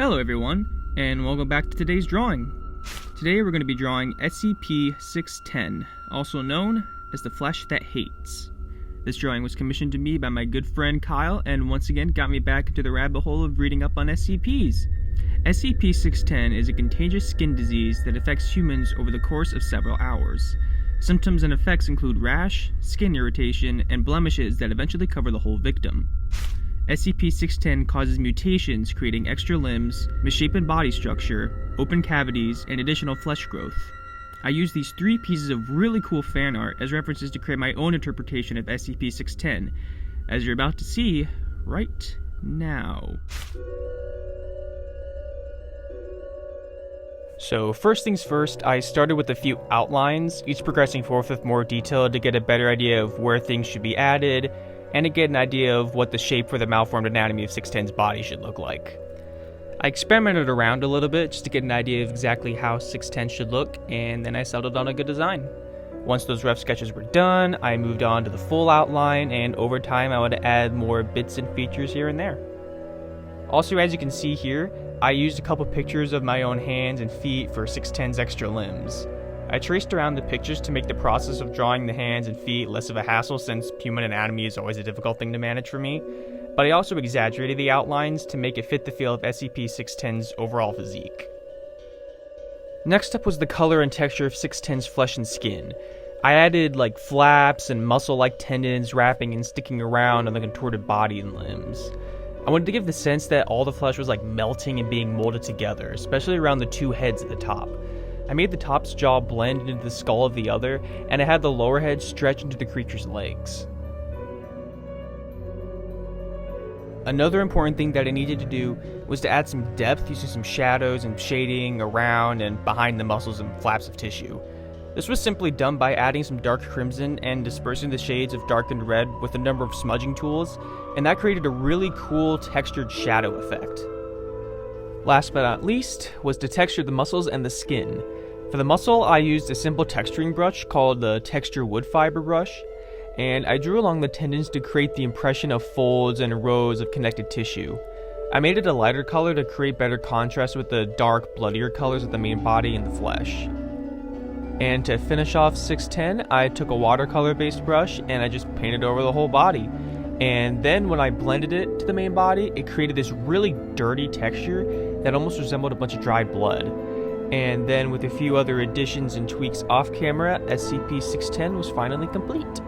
Hello everyone, and welcome back to today's drawing. Today we're going to be drawing SCP-610, also known as the Flesh That Hates. This drawing was commissioned to me by my good friend Kyle, and once again got me back into the rabbit hole of reading up on SCPs. SCP-610 is a contagious skin disease that affects humans over the course of several hours. Symptoms and effects include rash, skin irritation, and blemishes that eventually cover the whole victim. SCP-610 causes mutations, creating extra limbs, misshapen body structure, open cavities, and additional flesh growth. I use these three pieces of really cool fan art as references to create my own interpretation of SCP-610, as you're about to see right now. So first things first, I started with a few outlines, each progressing forth with more detail to get a better idea of where things should be added, and to get an idea of what the shape for the malformed anatomy of 610's body should look like. I experimented around a little bit just to get an idea of exactly how 610 should look, and then I settled on a good design. Once those rough sketches were done, I moved on to the full outline, and over time I would add more bits and features here and there. Also, as you can see here, I used a couple pictures of my own hands and feet for 610's extra limbs. I traced around the pictures to make the process of drawing the hands and feet less of a hassle, since human anatomy is always a difficult thing to manage for me, but I also exaggerated the outlines to make it fit the feel of SCP-610's overall physique. Next up was the color and texture of 610's flesh and skin. I added flaps and muscle-like tendons wrapping and sticking around on the contorted body and limbs. I wanted to give the sense that all the flesh was melting and being molded together, especially around the two heads at the top. I made the top's jaw blend into the skull of the other, and I had the lower head stretch into the creature's legs. Another important thing that I needed to do was to add some depth using some shadows and shading around and behind the muscles and flaps of tissue. This was simply done by adding some dark crimson and dispersing the shades of darkened red with a number of smudging tools, and that created a really cool textured shadow effect. Last but not least was to texture the muscles and the skin. For the muscle, I used a simple texturing brush called the Texture Wood Fiber brush, and I drew along the tendons to create the impression of folds and rows of connected tissue. I made it a lighter color to create better contrast with the dark, bloodier colors of the main body and the flesh. And to finish off 610, I took a watercolor-based brush and I just painted over the whole body. And then when I blended it to the main body, it created this really dirty texture that almost resembled a bunch of dried blood. And then with a few other additions and tweaks off camera, SCP-610 was finally complete.